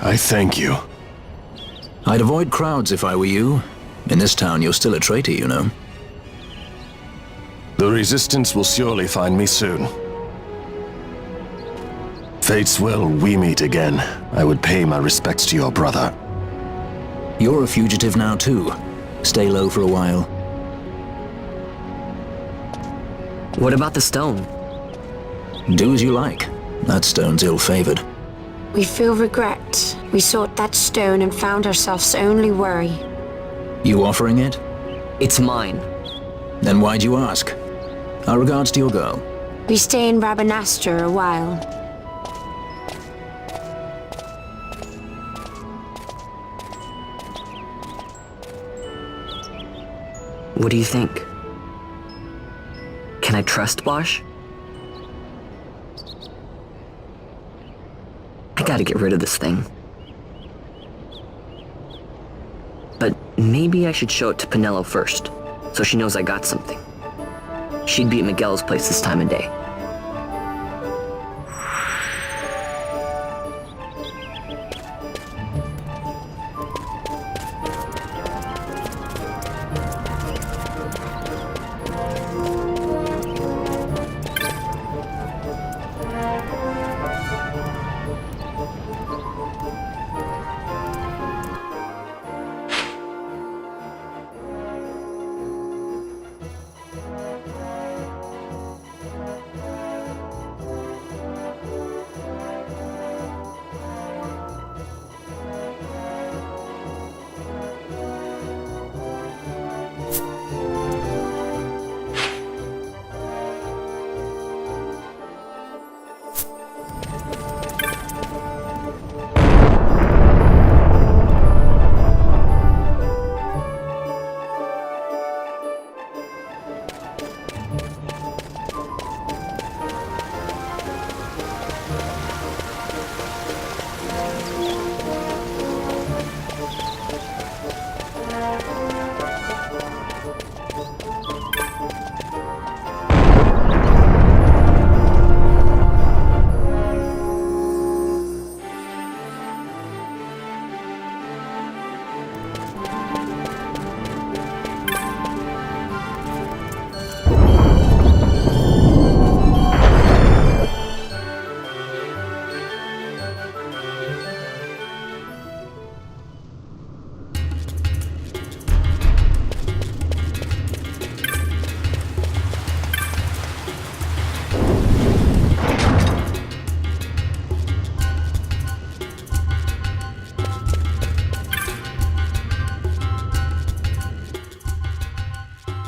I thank you. I'd avoid crowds if I were you. In this town, you're still a traitor, you know. The Resistance will surely find me soon. Fate's will, we meet again. I would pay my respects to your brother. You're a fugitive now, too. Stay low for a while. What about the stone? Do as you like. That stone's ill-favored. We feel regret. We sought that stone and found ourselves only worry. You offering it? It's mine. Then why'd you ask? Our regards to your girl. We stay in Rabanastre a while. What do you think? Can I trust Bosch? I gotta get rid of this thing. But maybe I should show it to Pinello first, so she knows I got something. She'd be at Miguel's place this time of day.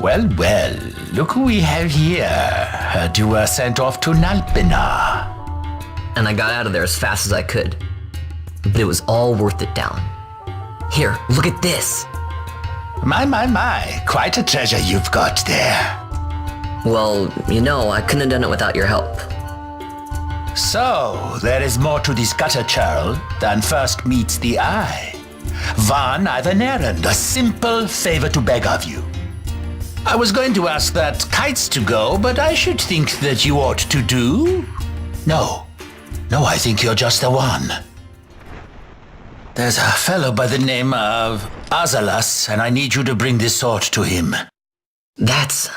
Well, well, look who we have here. Heard you were sent off to Nalpina. And I got out of there as fast as I could. But it was all worth it, Dallin. Here, look at this. My, quite a treasure you've got there. Well, you know, I couldn't have done it without your help. So, there is more to this gutter churl than first meets the eye. Van, I've an errand, a simple favor to beg of you. I was going to ask that kites to go, but I should think that you ought to do. No, I think you're just the one. There's a fellow by the name of Azalas, and I need you to bring this sword to him. That's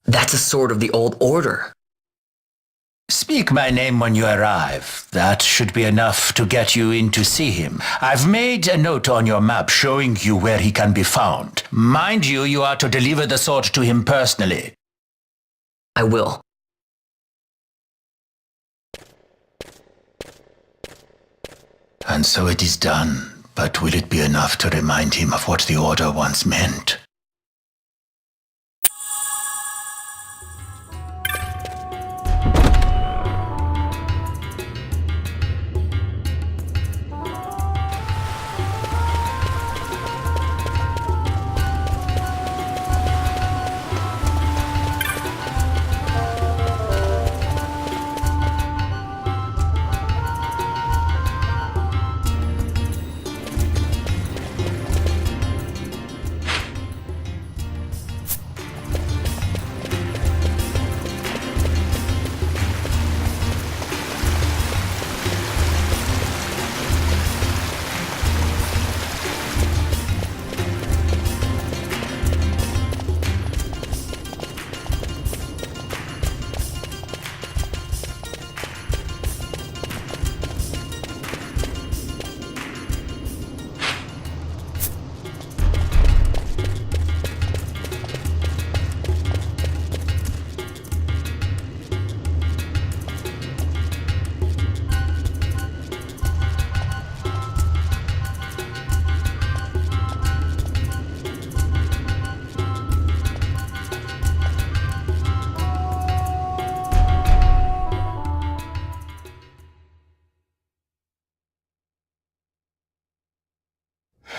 a sword of the old order. Speak my name when you arrive. That should be enough to get you in to see him. I've made a note on your map showing you where he can be found. Mind you, you are to deliver the sword to him personally. I will. And so it is done. But will it be enough to remind him of what the order once meant?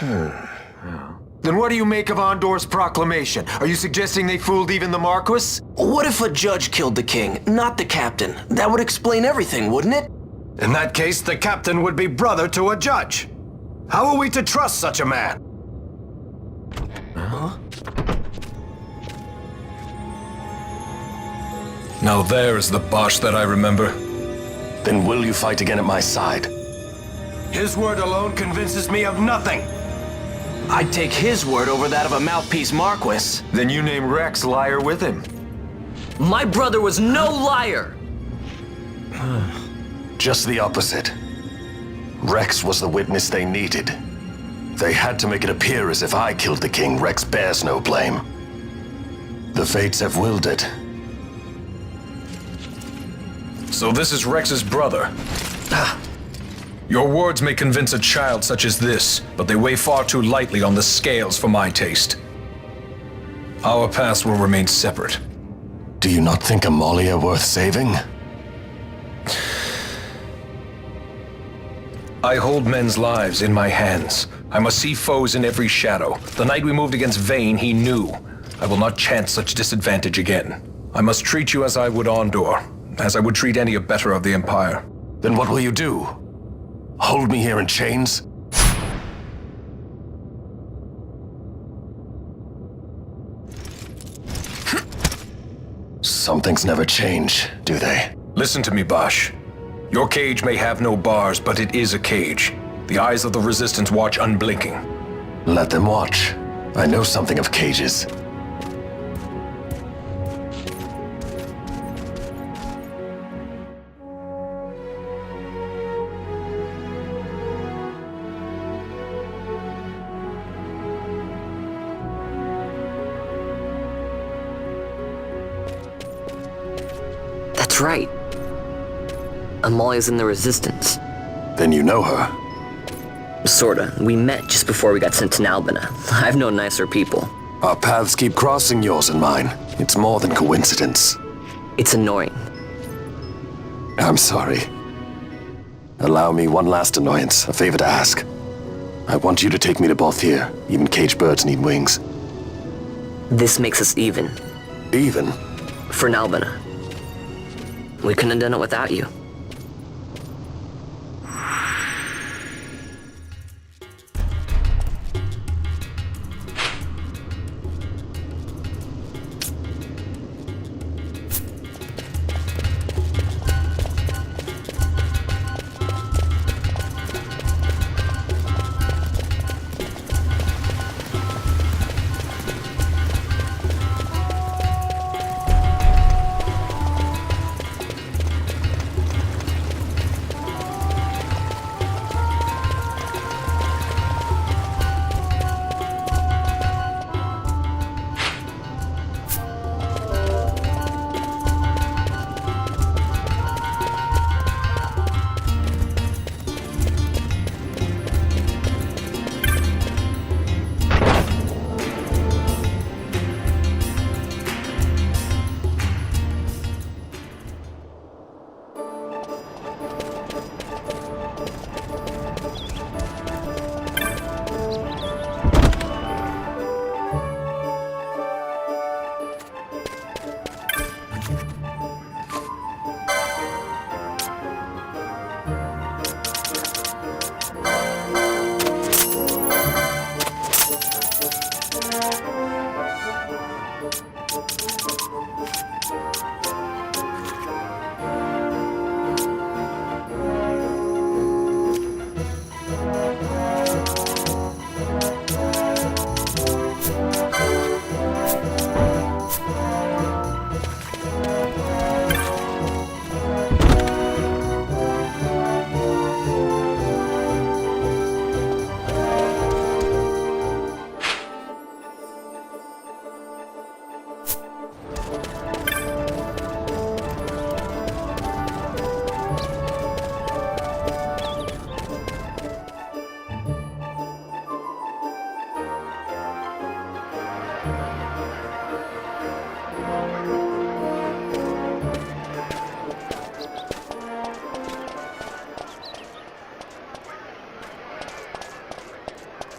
Then what do you make of Andor's proclamation? Are you suggesting they fooled even the Marquis? What if a judge killed the king, not the captain? That would explain everything, wouldn't it? In that case, the captain would be brother to a judge. How are we to trust such a man? Now there is the Bosch that I remember. Then will you fight again at my side? His word alone convinces me of nothing. I'd take his word over that of a mouthpiece Marquis. Then you name Rex liar with him. My brother was no liar! Just the opposite. Rex was the witness they needed. They had to make it appear as if I killed the king. Rex bears no blame. The fates have willed it. So this is Rex's brother. Your words may convince a child such as this, but they weigh far too lightly on the scales for my taste. Our past will remain separate. Do you not think Amalia worth saving? I hold men's lives in my hands. I must see foes in every shadow. The night we moved against Vayne, he knew. I will not chance such disadvantage again. I must treat you as I would Andor, as I would treat any abettor of the Empire. Then what will you do? Hold me here in chains? Some things never change, do they? Listen to me, Bosch. Your cage may have no bars, but it is a cage. The eyes of the Resistance watch unblinking. Let them watch. I know something of cages. That's right. Amalia's in the Resistance. Then you know her. Sorta. We met just before we got sent to Nalbina. I've known nicer people. Our paths keep crossing, yours and mine. It's more than coincidence. It's annoying. I'm sorry. Allow me one last annoyance, a favor to ask. I want you to take me to Balthier. Even caged birds need wings. This makes us even. Even? For Nalbina. We couldn't have done it without you.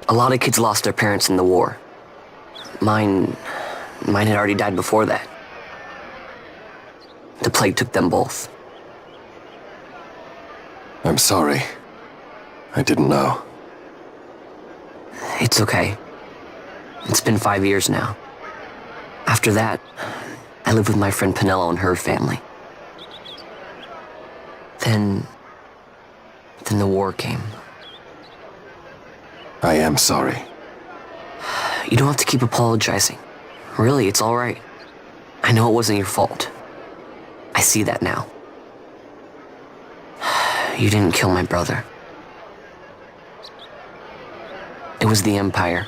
A lot of kids lost their parents in the war. Mine had already died before that. The plague took them both. I'm sorry. I didn't know. It's okay. It's been 5 years now. After that, I lived with my friend Pinello and her family. Then the war came. I am sorry. You don't have to keep apologizing. Really, it's all right. I know it wasn't your fault. I see that now. You didn't kill my brother. It was the Empire.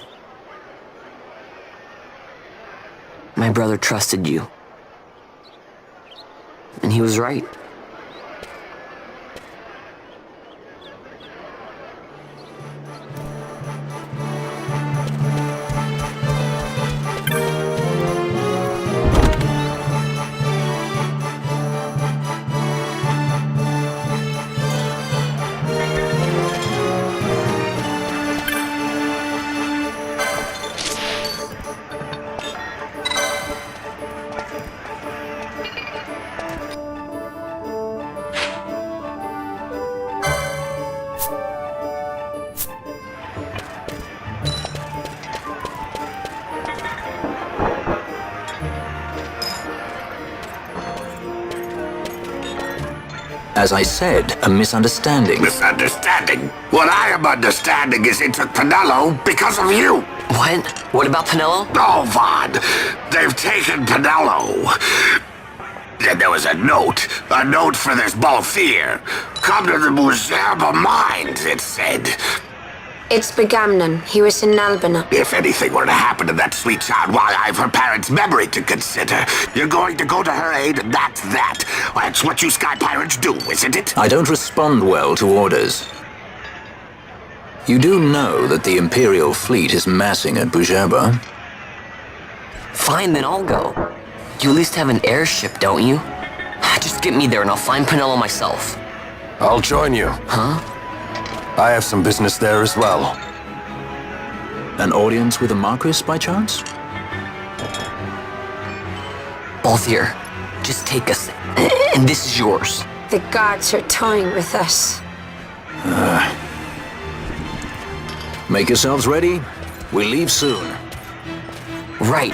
My brother trusted you. And he was right. As I said, a misunderstanding. Misunderstanding? What I am understanding is it took Pinello because of you. What? What about Pinello? Oh, Vaughn, they've taken Pinello. And there was a note for this Balthier. Come to the Museum of Minds, it said. It's Begamnon. He was in Albina. If anything were to happen to that sweet child while I have her parents' memory to consider, you're going to go to her aid, and that's that. That's what you Sky Pirates do, isn't it? I don't respond well to orders. You do know that the Imperial fleet is massing at Bujaba? Fine, then I'll go. You at least have an airship, don't you? Just get me there and I'll find Pinello myself. I'll join you. Huh? I have some business there as well. An audience with the Marquis, by chance? Balthier, just take us, and this is yours. The guards are toying with us. Make yourselves ready. We leave soon. Right.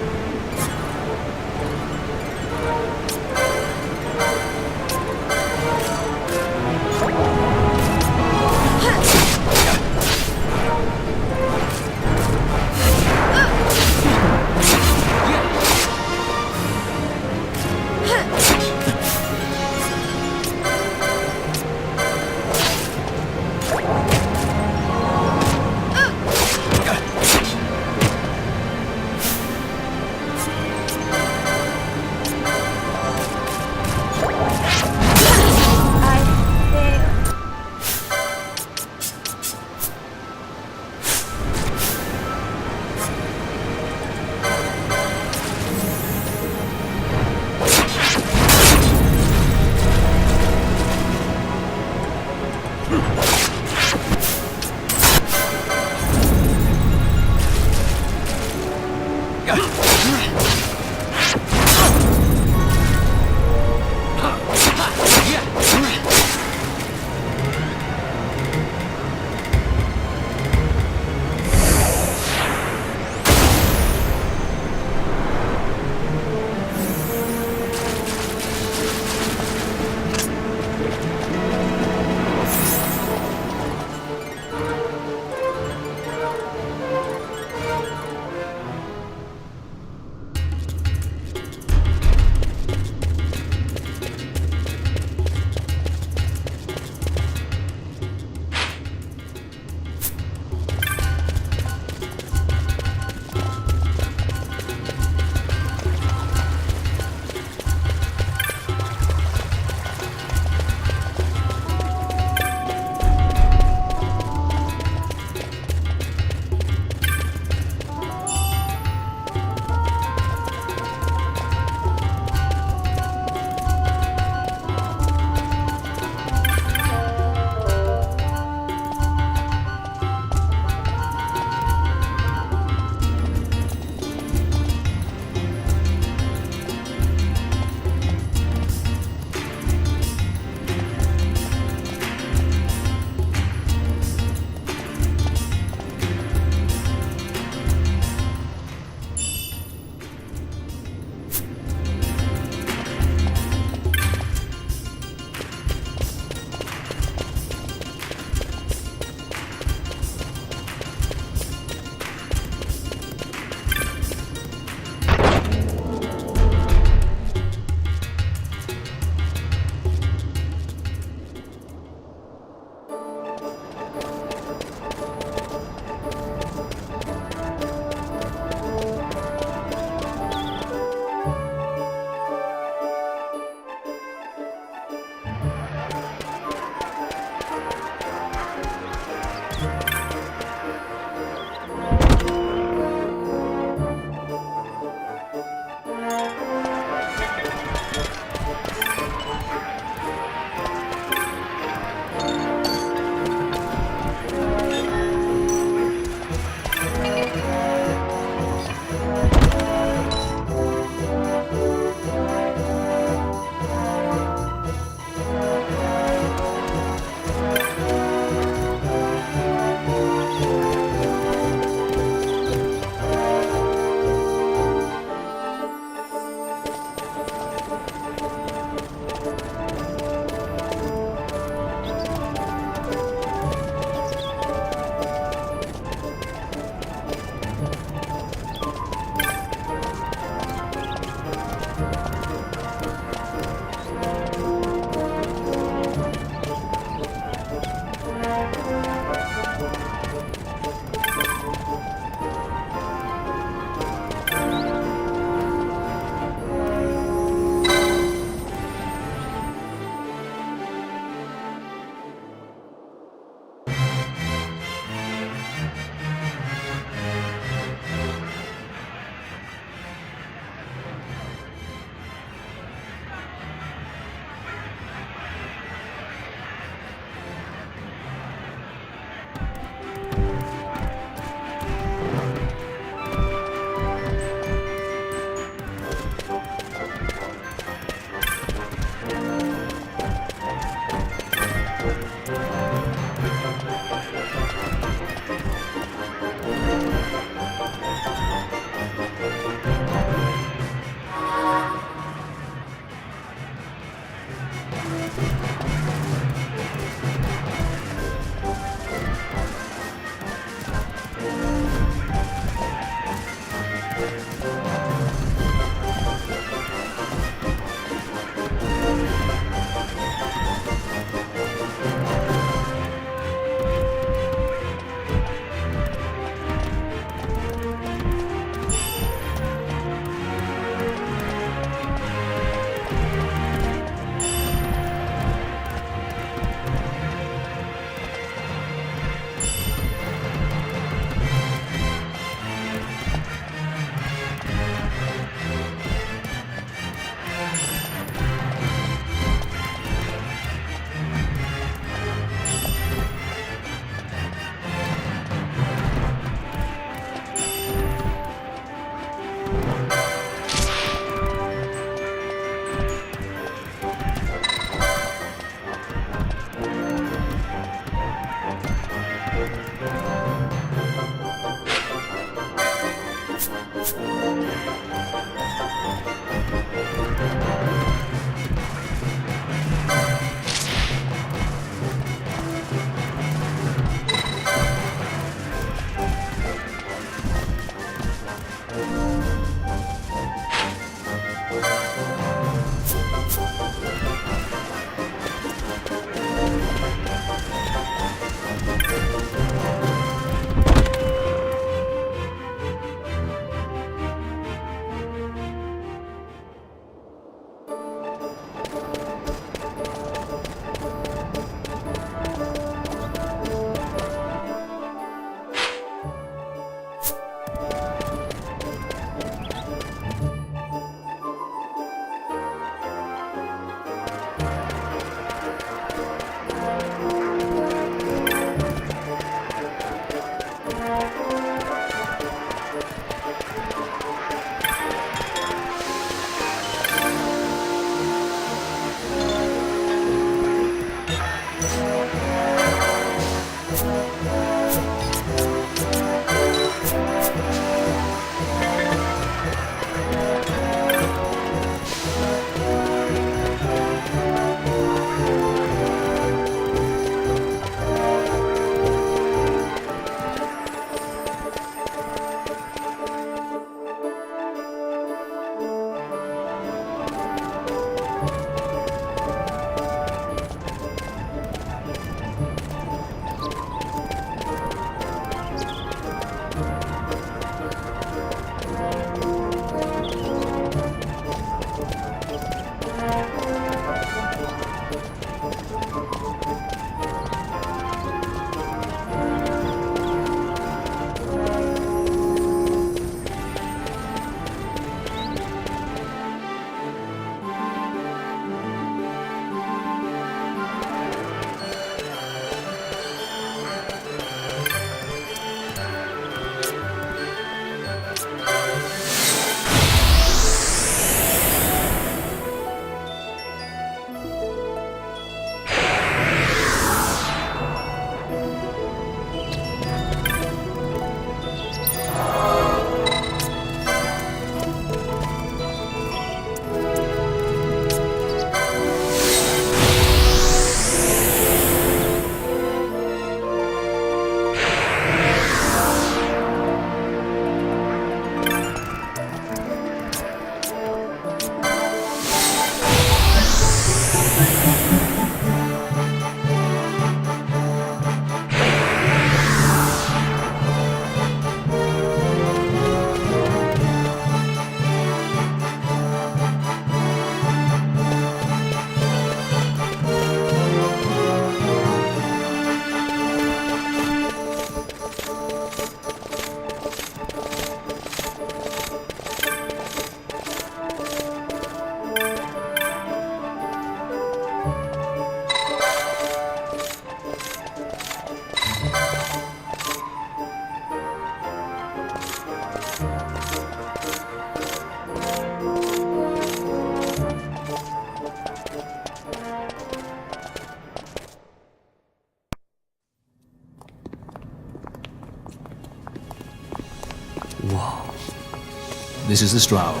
This is the Stroud.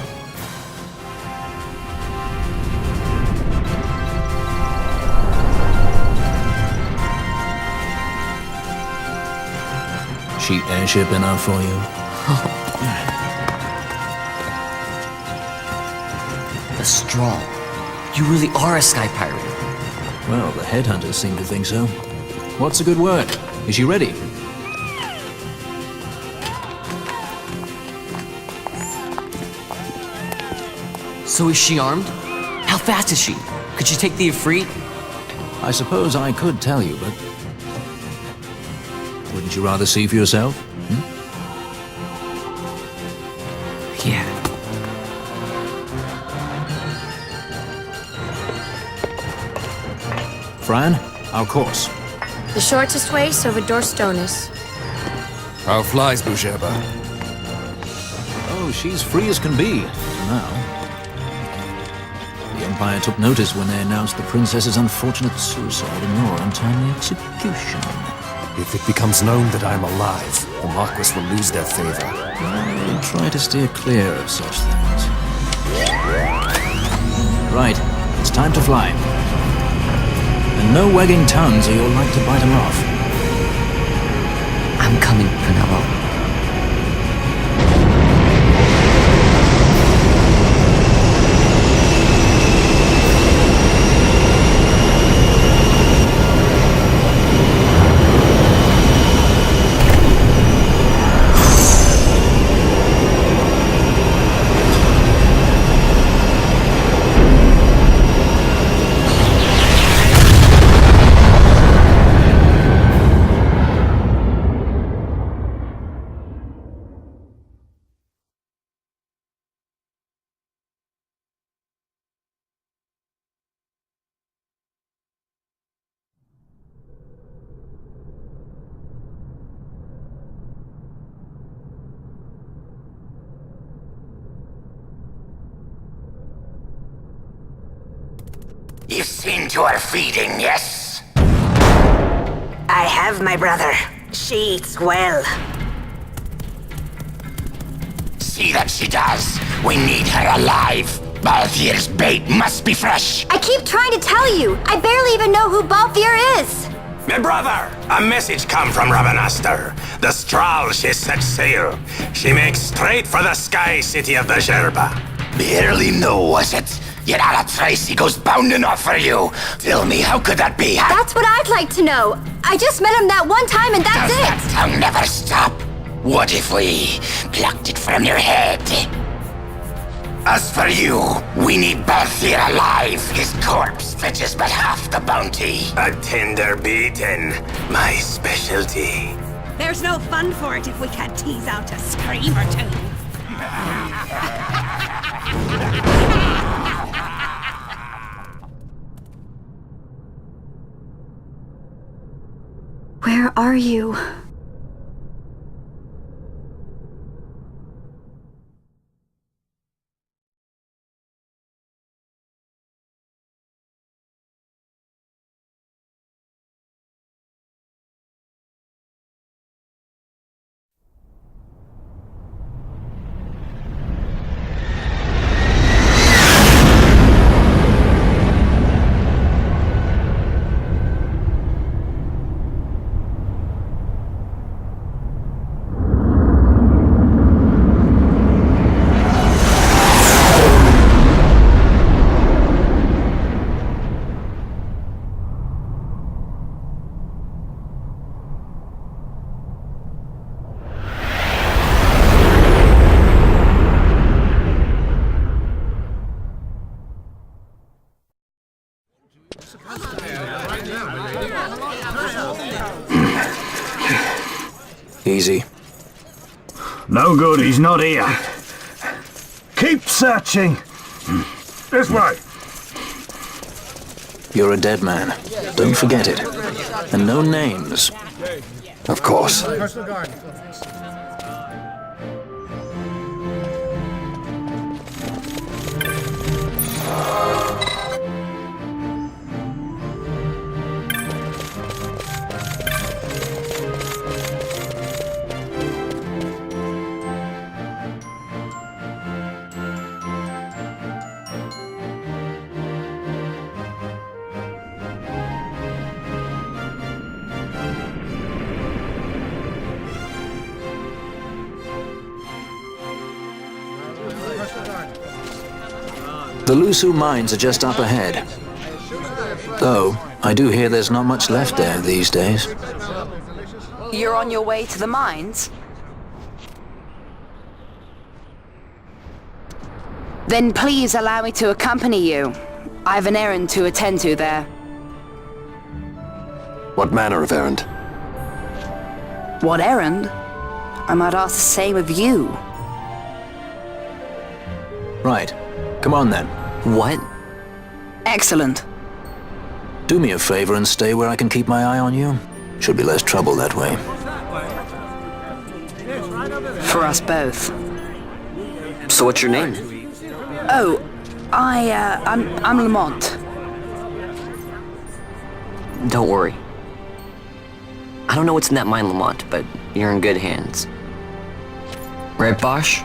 Cheap airship enough for you? The Straw. You really are a sky pirate. Well, the headhunters seem to think so. What's a good word? Is she ready? So is she armed? How fast is she? Could she take the Ifrit? I suppose I could tell you, but... wouldn't you rather see for yourself? Yeah. Fran, our course. The shortest way is over Dorstones. How flies Bujeba? Oh, she's free as can be, for now. The Empire took notice when they announced the princess's unfortunate suicide and your untimely execution. If it becomes known that I am alive, the Marquis will lose their favor. I'll try to steer clear of such things. Right, it's time to fly. And no wagging tongues or you'll like to bite them off. I'm coming, Penelope. You've seen to her feeding, yes? I have, my brother. She eats well. See that she does. We need her alive. Balthier's bait must be fresh. I keep trying to tell you. I barely even know who Balthier is. My brother, a message come from Rabanastor. The Strahl, she set sail. She makes straight for the sky city of Bujeba. Barely know, was it? Yet Ala Tracy goes bounding off for you. Tell me, how could that be? That's what I'd like to know. I just met him that one time and that's Does it. that tongue never stop? What if we plucked it from your head? As for you, we need Balthier alive. His corpse fetches but half the bounty. A tender beating, my specialty. There's no fun for it if we can't tease out a scream or two. Where are you? Easy. No good, he's not here. Keep searching. This way. You're a dead man. Don't forget it. And no names. Of course. The Lusu mines are just up ahead. Though, I do hear there's not much left there these days. You're on your way to the mines? Then please allow me to accompany you. I have an errand to attend to there. What manner of errand? What errand? I might ask the same of you. Right. Come on then. What? Excellent. Do me a favor and stay where I can keep my eye on you. Should be less trouble that way. For us both. So what's your name? Oh, I'm Lamont. Don't worry. I don't know what's in that mine, Lamont, but you're in good hands. Right, Bosch?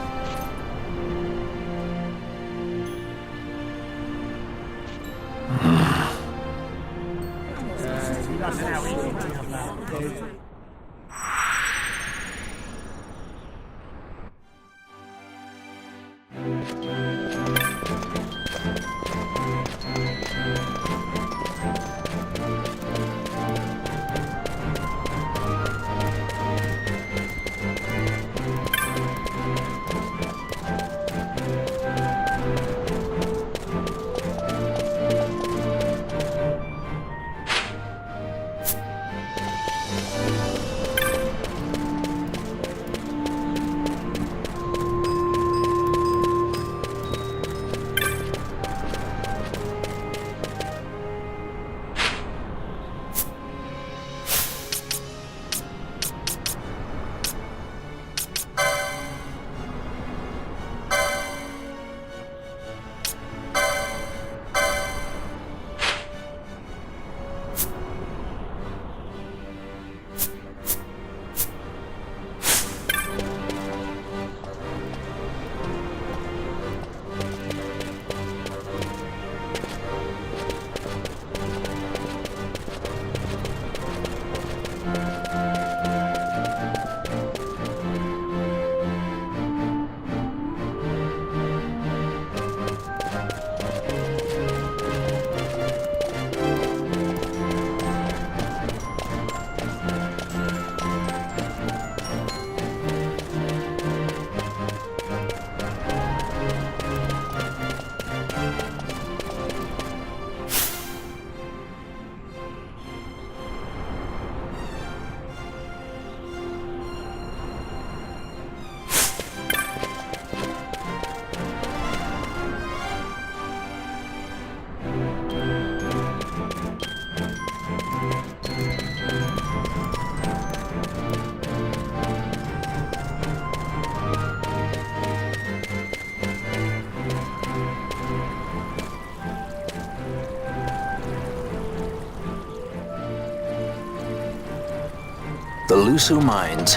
The Lusu mines,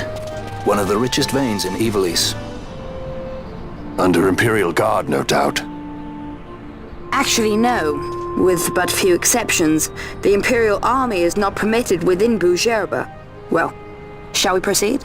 one of the richest veins in Ivalice. Under Imperial Guard, no doubt. Actually, no. With but few exceptions, the Imperial Army is not permitted within Bujerba. Well, shall we proceed?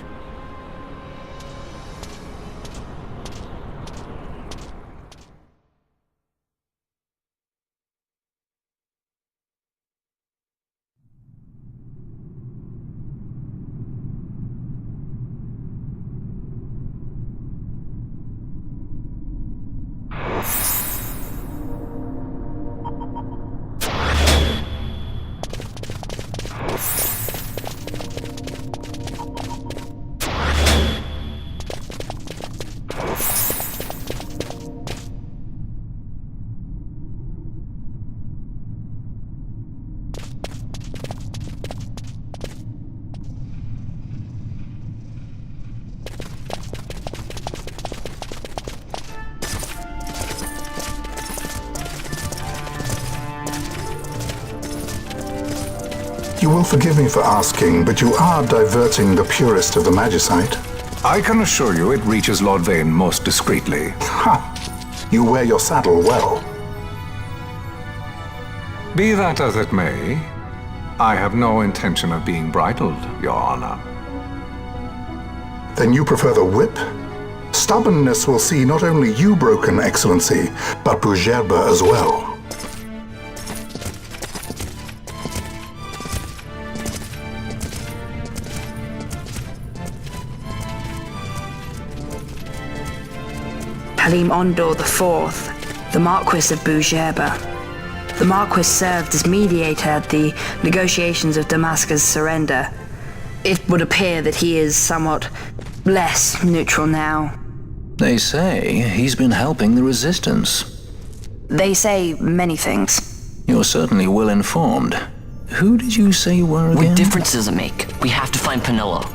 You will forgive me for asking, but you are diverting the purest of the Magicite. I can assure you it reaches Lord Vane most discreetly. Ha! You wear your saddle well. Be that as it may, I have no intention of being bridled, Your Honor. Then you prefer the whip? stubbornness will see not only you broken, Excellency, but Bujerba as well. Halim Ondor IV, the Marquis of Bujerba. The Marquis served as mediator at the negotiations of Damascus' surrender. It would appear that he is somewhat less neutral now. They say he's been helping the resistance. They say many things. You're certainly well informed. Who did you say you were again? What difference does it make? We have to find Penelo.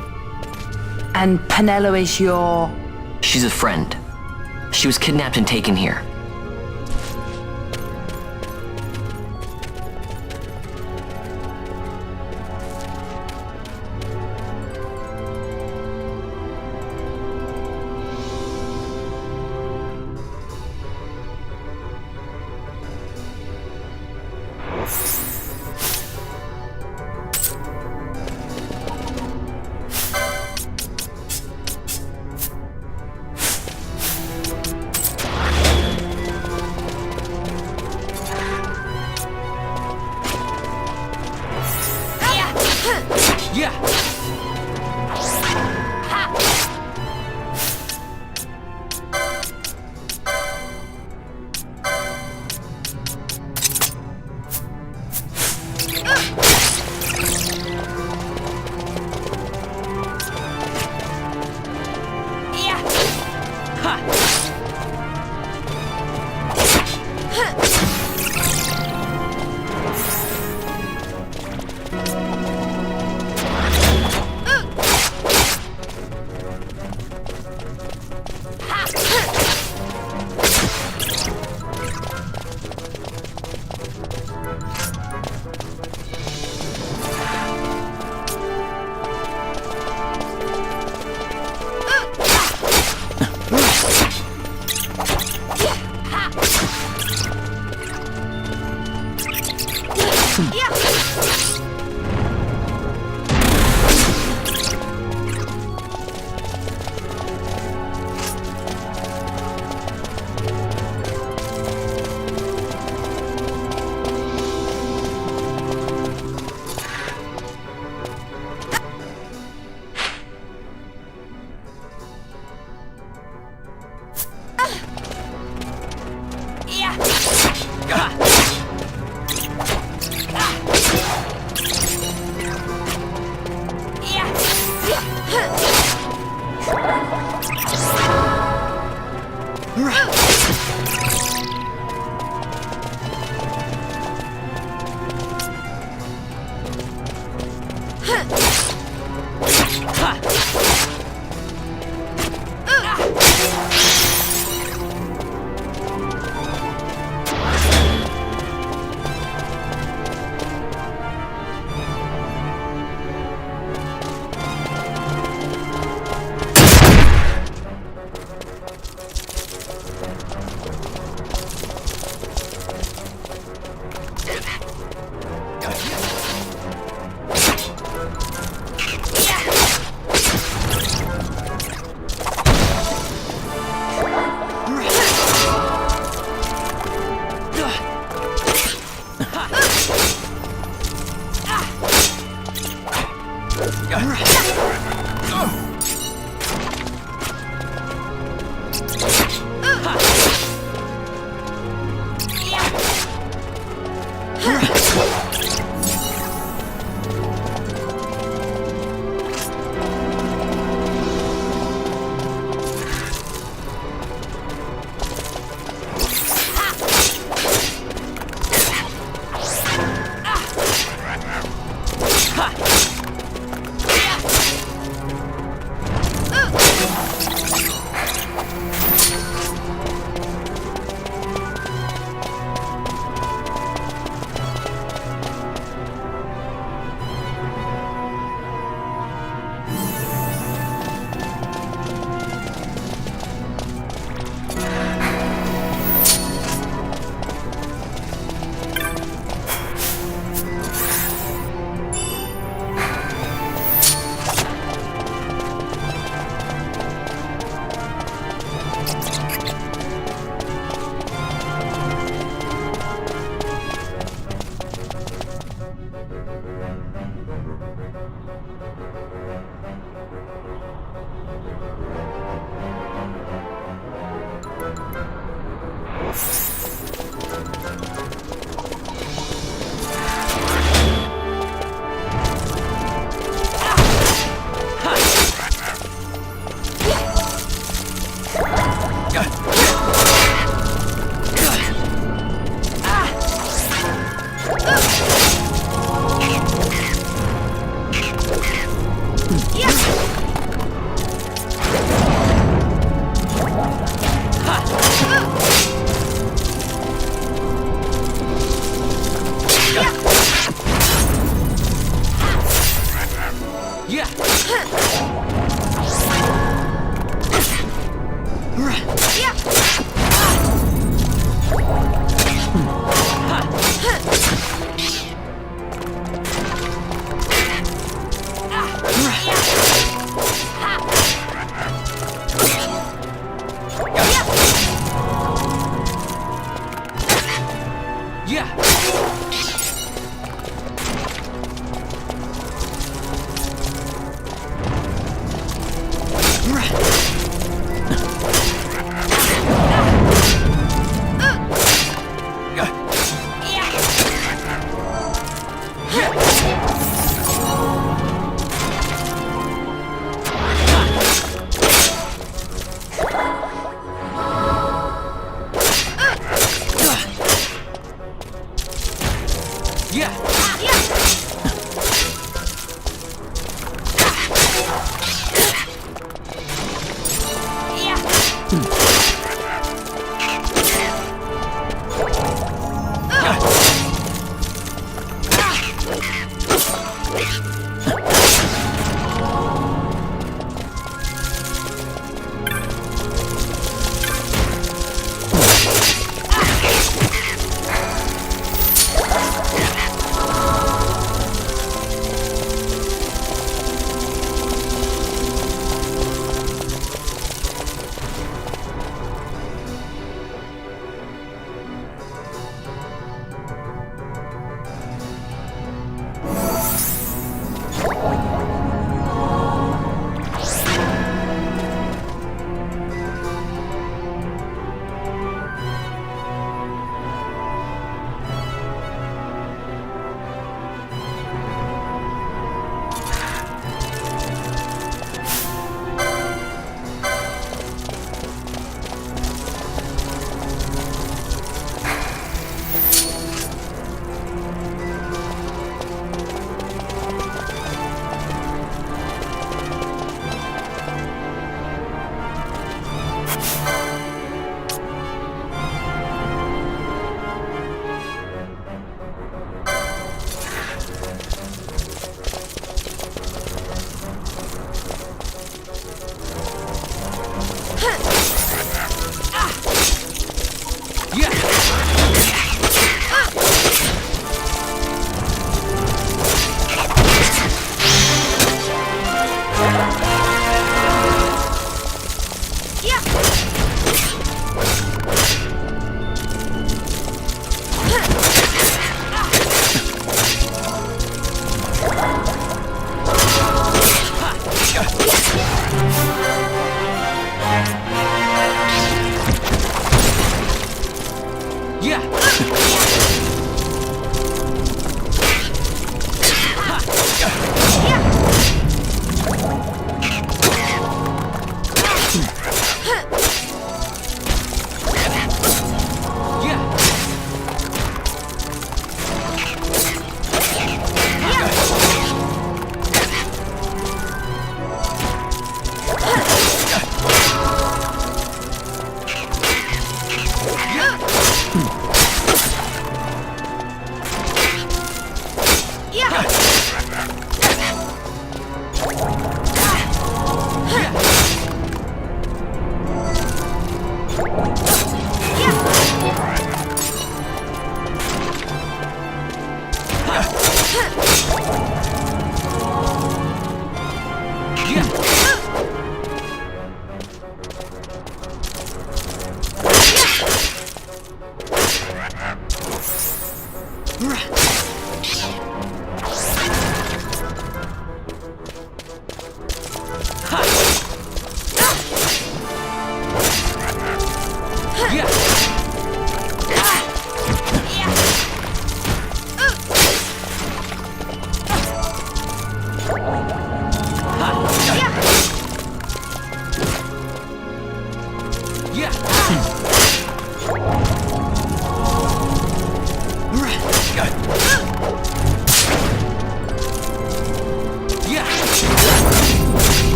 And Penelo is your... She's a friend. She was kidnapped and taken here.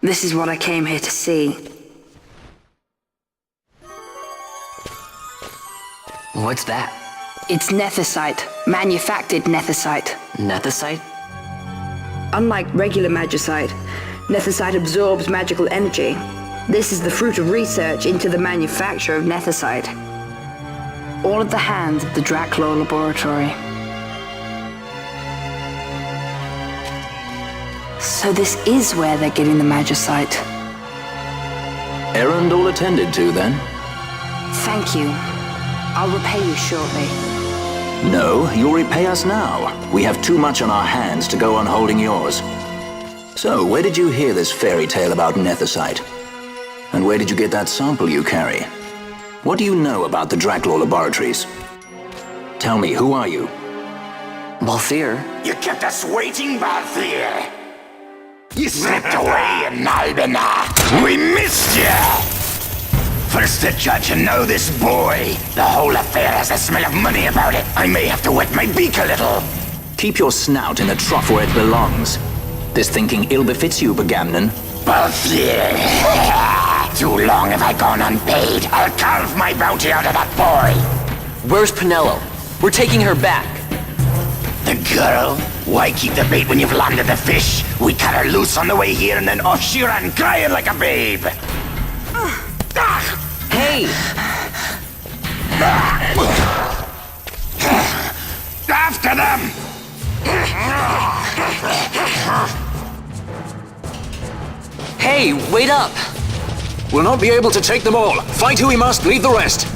This is what I came here to see. What's that? It's nethicite, manufactured nethicite. Nethicite? Unlike regular magicite, nethicite absorbs magical energy. This is the fruit of research into the manufacture of nethicite. All at the hands of the Draclaw Laboratory. So this is where they're getting the magicite. Errand all attended to, then? Thank you. I'll repay you shortly. No, you'll repay us now. We have too much on our hands to go on holding yours. So, where did you hear this fairy tale about nethicite? And where did you get that sample you carry? What do you know about the Draclaw Laboratories? Tell me, who are you? Balthier? You kept us waiting, Balthier! You slipped away in Albina! We missed you! First the judge and now this boy. The whole affair has a smell of money about it. I may have to wet my beak a little. Keep your snout in the trough where it belongs. This thinking ill befits you, Begamnon. Balthier! Too long have I gone unpaid. I'll carve my bounty out of that boy. Where's Penelo? We're taking her back. The girl? Why keep the bait when you've landed the fish? We cut her loose on the way here and then off she ran crying like a babe. Hey! After them! Hey, wait up! We'll not be able to take them all. Fight who we must, leave the rest.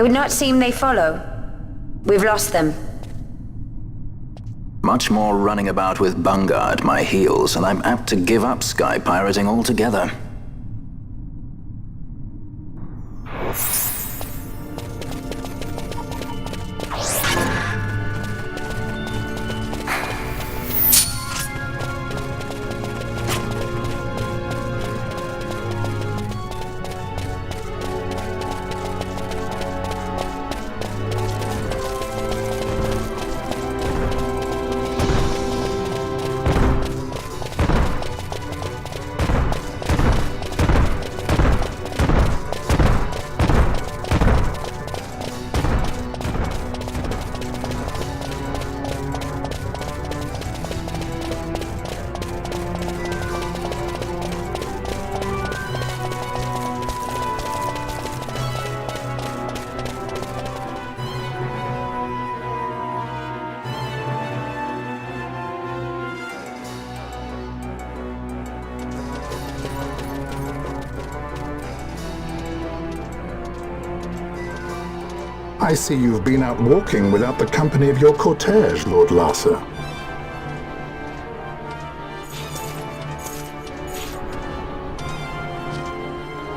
It would not seem they follow. We've lost them. Much more running about with Bunga at my heels, and I'm apt to give up sky pirating altogether. I see you've been out walking without the company of your cortege, Lord Larsa.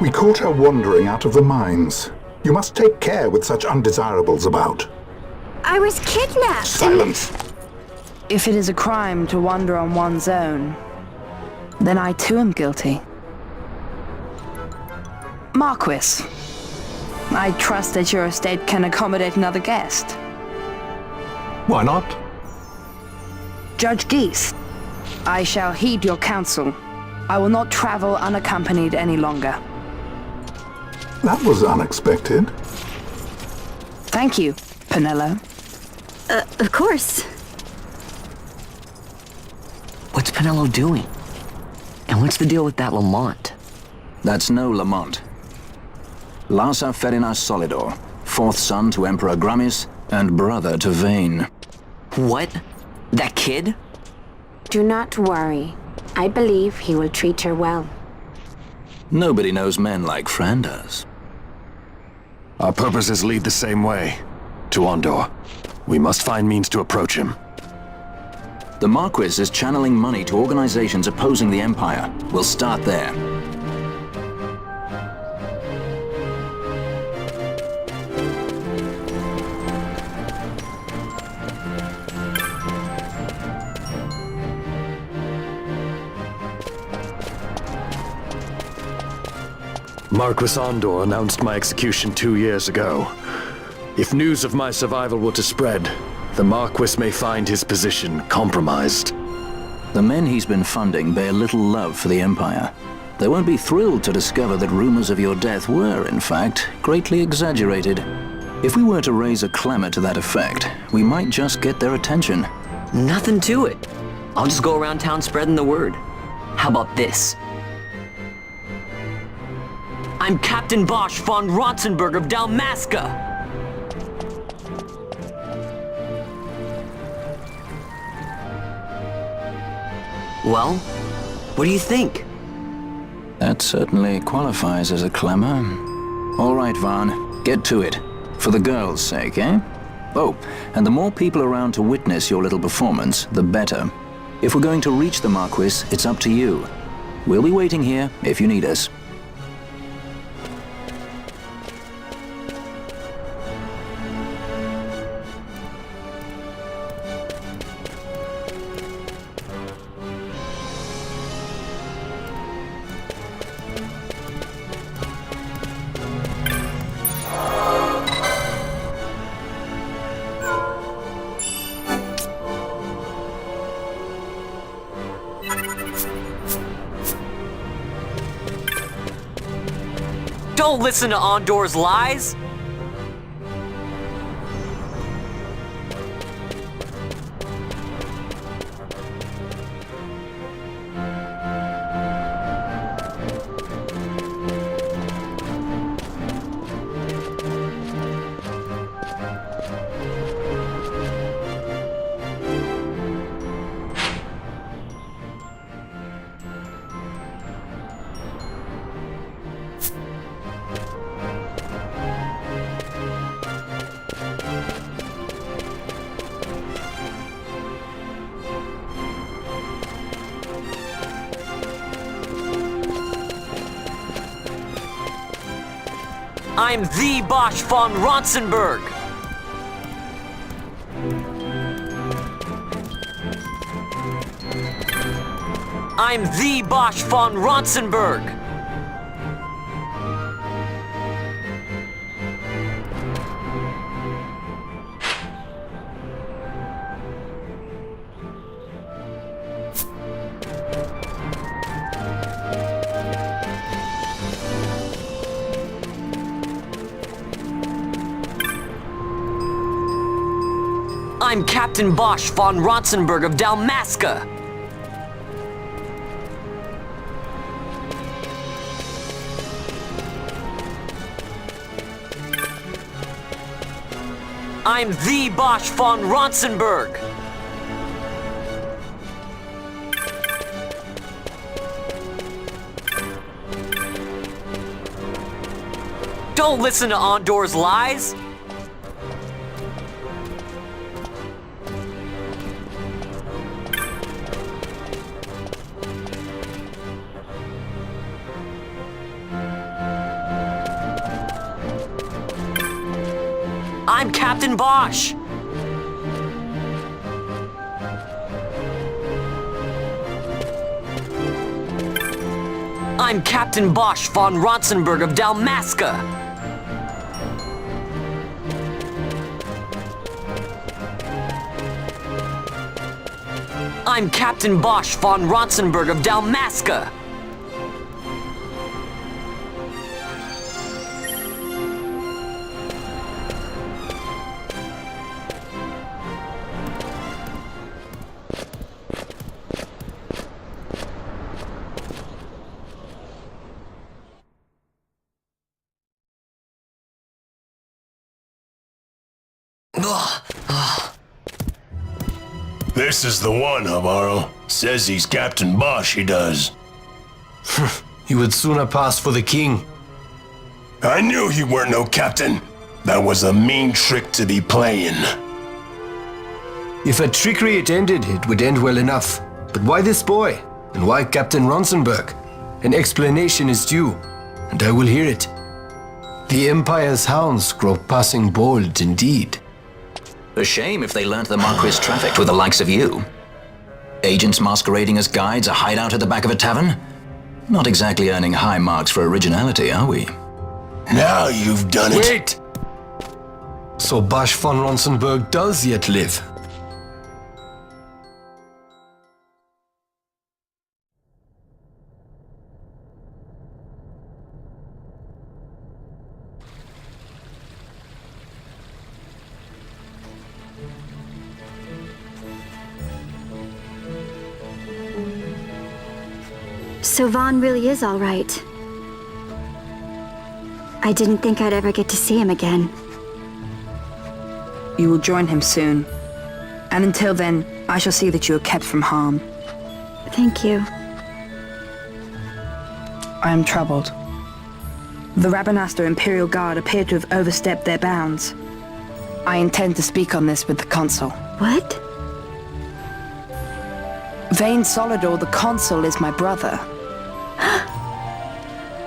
We caught her wandering out of the mines. You must take care with such undesirables about. I was kidnapped. Silence! If it is a crime to wander on one's own, then I too am guilty. Marquis, I trust that your estate can accommodate another guest. Why not? Judge Geese, I shall heed your counsel. I will not travel unaccompanied any longer. That was unexpected. Thank you, Penello. Of course. What's Penello doing? And what's the deal with that Lamont? That's no Lamont. Larsa Ferinas Solidor, fourth son to Emperor Grummis and brother to Vane. What? That kid? Do not worry. I believe he will treat her well. Nobody knows men like Fran does. Our purposes lead the same way. To Ondor. We must find means to approach him. The Marquis is channeling money to organizations opposing the Empire. We'll start there. Marquis Ondor announced my execution 2 years ago. If news of my survival were to spread, the Marquis may find his position compromised. The men he's been funding bear little love for the Empire. They won't be thrilled to discover that rumors of your death were, in fact, greatly exaggerated. If we were to raise a clamor to that effect, we might just get their attention. Nothing to it. I'll just go around town spreading the word. How about this? I'm Captain Bosch von Rotzenberg of Dalmasca! Well, what do you think? That certainly qualifies as a clamor. All right, Van, get to it. For the girls' sake, eh? Oh, and the more people around to witness your little performance, the better. If we're going to reach the Marquis, it's up to you. We'll be waiting here if you need us. Don't listen to Ondor's lies! I'm the Bosch von Ronsenberg. I'm the Bosch von Ronsenberg. I'm Captain Bosch von Ronsenberg of Dalmasca. I'm the Bosch von Ronsenberg. Don't listen to Ondor's lies. I'm Captain Bosch. I'm Captain Bosch von Ronsenberg of Dalmasca. I'm Captain Bosch von Ronsenberg of Dalmasca. This is the one, Amaro. Says he's Captain Bosch, he does. He would sooner pass for the king. I knew he weren't no captain. That was a mean trick to be playing. If a trickery it ended, it would end well enough. But why this boy? And why Captain Ronsenberg? An explanation is due, and I will hear it. The Empire's hounds grow passing bold indeed. A shame if they learnt the Marquis trafficked with the likes of you. Agents masquerading as guides, a hideout at the back of a tavern? Not exactly earning high marks for originality, are we? Now you've done it. Wait! So Bosch von Ronsenberg does yet live. So Vaughn really is all right. I didn't think I'd ever get to see him again. You will join him soon. And until then, I shall see that you are kept from harm. Thank you. I am troubled. The Rabanastre Imperial Guard appear to have overstepped their bounds. I intend to speak on this with the consul. What? Vane Solidor, the consul, is my brother.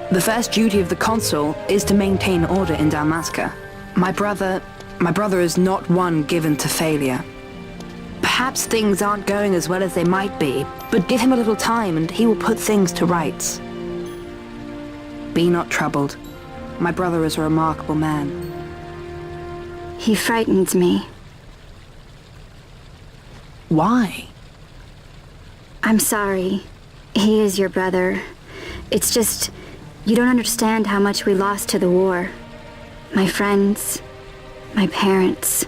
The first duty of the consul is to maintain order in Dalmasca. My brother is not one given to failure. Perhaps things aren't going as well as they might be, but give him a little time and he will put things to rights. Be not troubled. My brother is a remarkable man. He frightens me. Why? I'm sorry. He is your brother. It's just, you don't understand how much we lost to the war. My friends, my parents.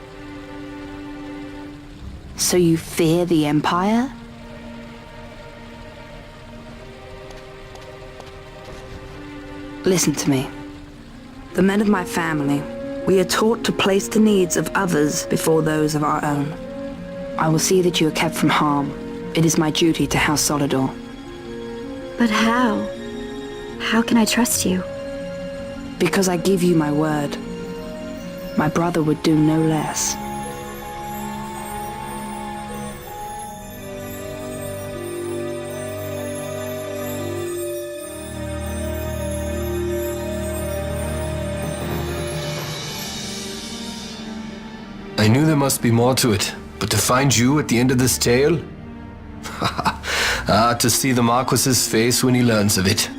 So you fear the Empire? Listen to me. The men of my family, we are taught to place the needs of others before those of our own. I will see that you are kept from harm. It is my duty to House Solidor. But how? How can I trust you? Because I give you my word. My brother would do no less. I knew there must be more to it, but to find you at the end of this tale? To see the Marquis's face when he learns of it.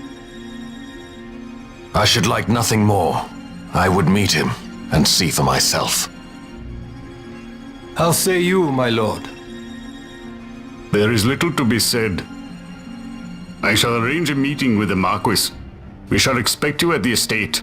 I should like nothing more. I would meet him and see for myself. How say you, my lord? There is little to be said. I shall arrange a meeting with the Marquis. We shall expect you at the estate.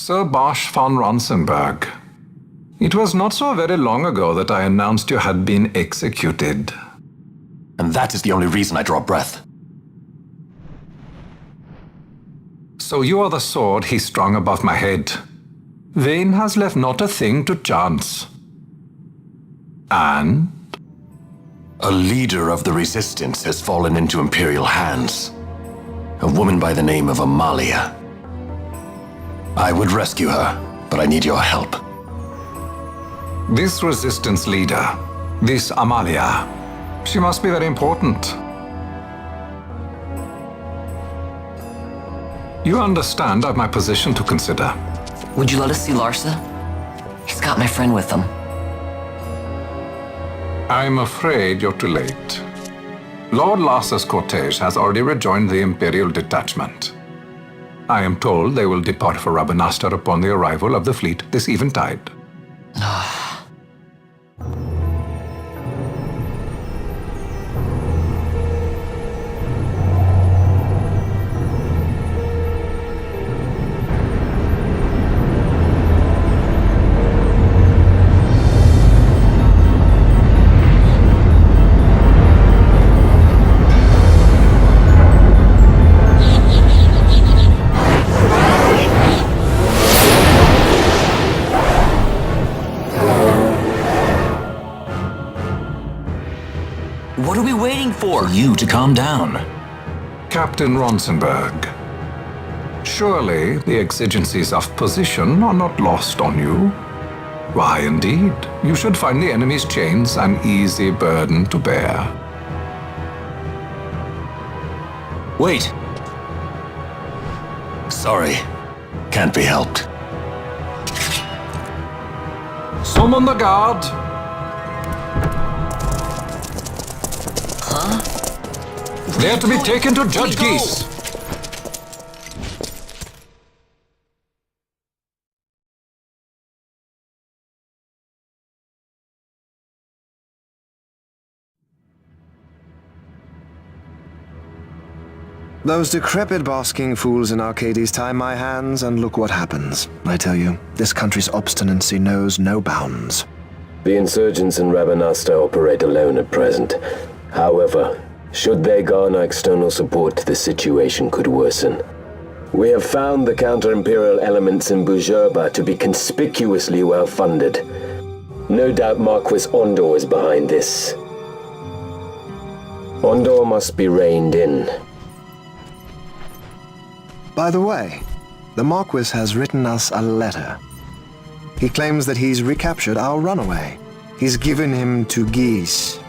Sir Bosch von Ronsenberg. It was not so very long ago that I announced you had been executed. And that is the only reason I draw breath. So you are the sword he strung above my head. Vane has left not a thing to chance. And? A leader of the resistance has fallen into Imperial hands. A woman by the name of Amalia. I would rescue her, but I need your help. This resistance leader, this Amalia, she must be very important. You understand I've my position to consider. Would you let us see Larsa? He's got my friend with him. I'm afraid you're too late. Lord Larsa's cortege has already rejoined the Imperial detachment. I am told they will depart for Rabanastre upon the arrival of the fleet this eventide. What are we waiting for? For you to calm down. Captain Ronsenberg, surely the exigencies of position are not lost on you. Why, indeed, you should find the enemy's chains an easy burden to bear. Wait. Sorry. Can't be helped. Summon the guard! They're to be taken to Judge Geese. Those decrepit basking fools in Arcades tie my hands, and look what happens. I tell you, this country's obstinacy knows no bounds. The insurgents in Rabanastre operate alone at present. However, should they garner external support, the situation could worsen. We have found the counter-imperial elements in Bujerba to be conspicuously well-funded. No doubt Marquis Ondor is behind this. Ondor must be reined in. By the way, the Marquis has written us a letter. He claims that he's recaptured our runaway. He's given him to Geese.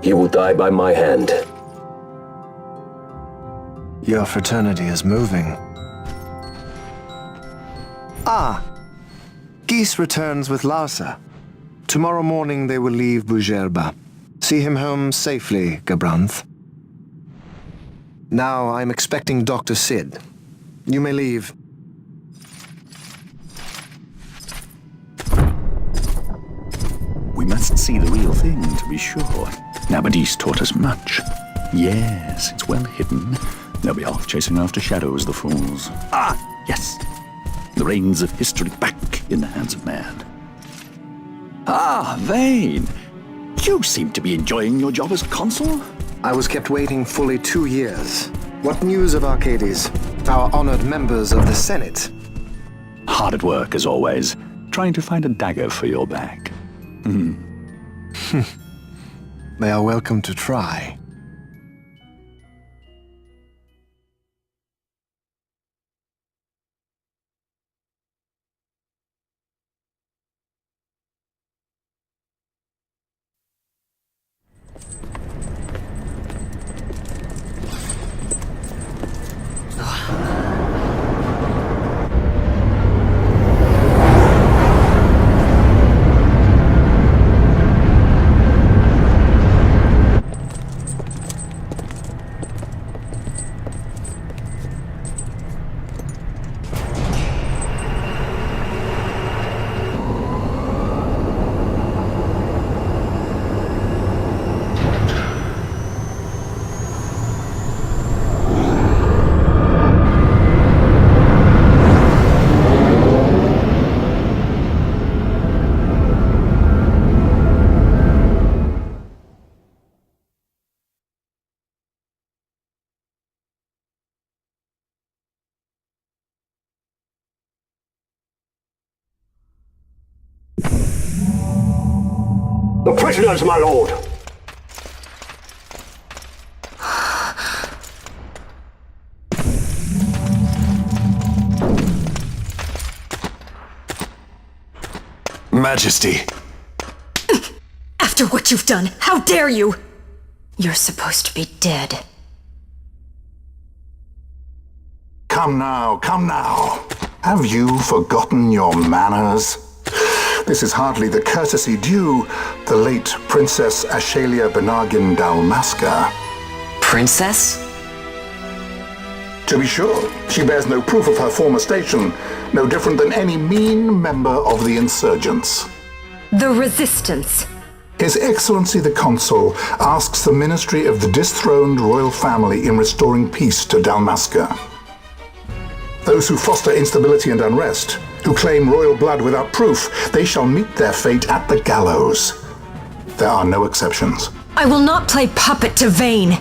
He will die by my hand. Your fraternity is moving. Ah! Geese returns with Larsa. Tomorrow morning they will leave Bujerba. See him home safely, Gabranth. Now I'm expecting Dr. Sid. You may leave. We must see the real thing, to be sure. Nabadis taught us much. Yes, it's well hidden. They'll be off chasing after shadows, the fools. Ah, yes. The reins of history back in the hands of man. Ah, Vane. You seem to be enjoying your job as consul? I was kept waiting fully 2 years. What news of Arcades? Our honored members of the Senate? Hard at work, as always, trying to find a dagger for your back. They are welcome to try. The prisoners, my lord. Majesty. After what you've done, how dare you? You're supposed to be dead. Come now, come now. Have you forgotten your manners? This is hardly the courtesy due the late Princess Ashalia Benagin Dalmasca. Princess? To be sure, she bears no proof of her former station, no different than any mean member of the insurgents. The Resistance. His Excellency the Consul asks the Ministry of the dethroned royal family in restoring peace to Dalmasca. Those who foster instability and unrest, who claim royal blood without proof, they shall meet their fate at the gallows. There are no exceptions. I will not play puppet to Vayne.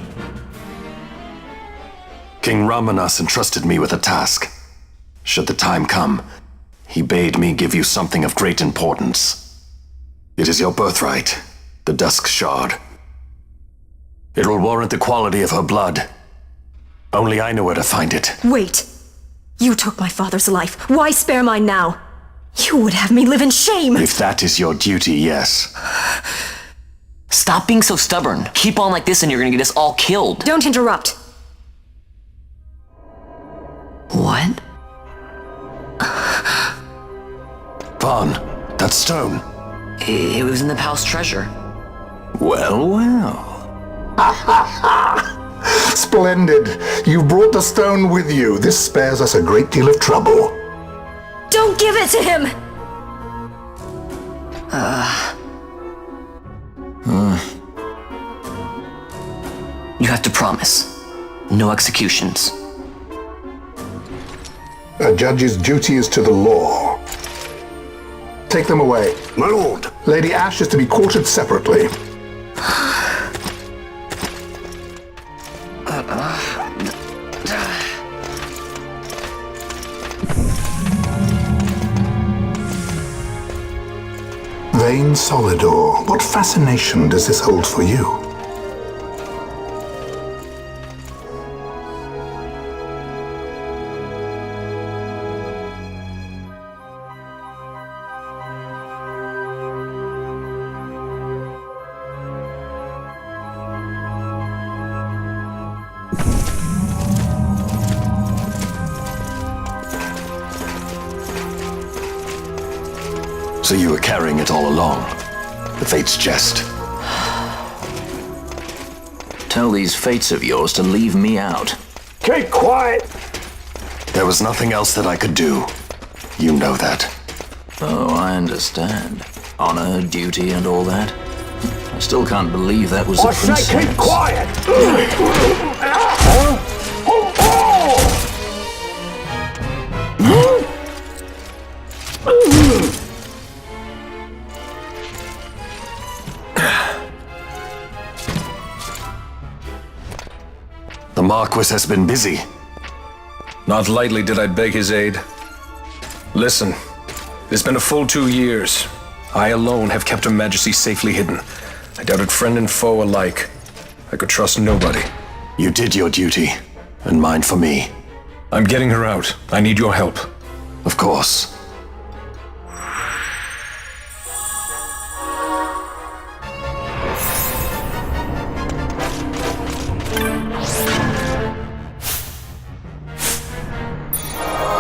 King Ramanas entrusted me with a task. Should the time come, he bade me give you something of great importance. It is your birthright, the Dusk Shard. It will warrant the quality of her blood. Only I know where to find it. Wait. You took my father's life. Why spare mine now? You would have me live in shame. If that is your duty, yes. Stop being so stubborn. Keep on like this and you're gonna get us all killed. Don't interrupt. What? Vaughn, that stone. It was in the palace treasure. Well, well. Splendid. You've brought the stone with you. This spares us a great deal of trouble. Don't give it to him! You have to promise. No executions. A judge's duty is to the law. Take them away. My lord. Lady Ash is to be quartered separately. Vayne Solidor, what fascination does this hold for you? So you were carrying it all along. The Fate's jest. Tell these fates of yours to leave me out. Keep quiet! There was nothing else that I could do. You know that. Oh, I understand. Honor, duty, and all that. I still can't believe that was a princess. I say keep quiet! The Marquis has been busy. Not lightly did I beg his aid. Listen, it's been a full 2 years. I alone have kept Her Majesty safely hidden. I doubted friend and foe alike. I could trust nobody. You did your duty, and mine for me. I'm getting her out. I need your help. Of course.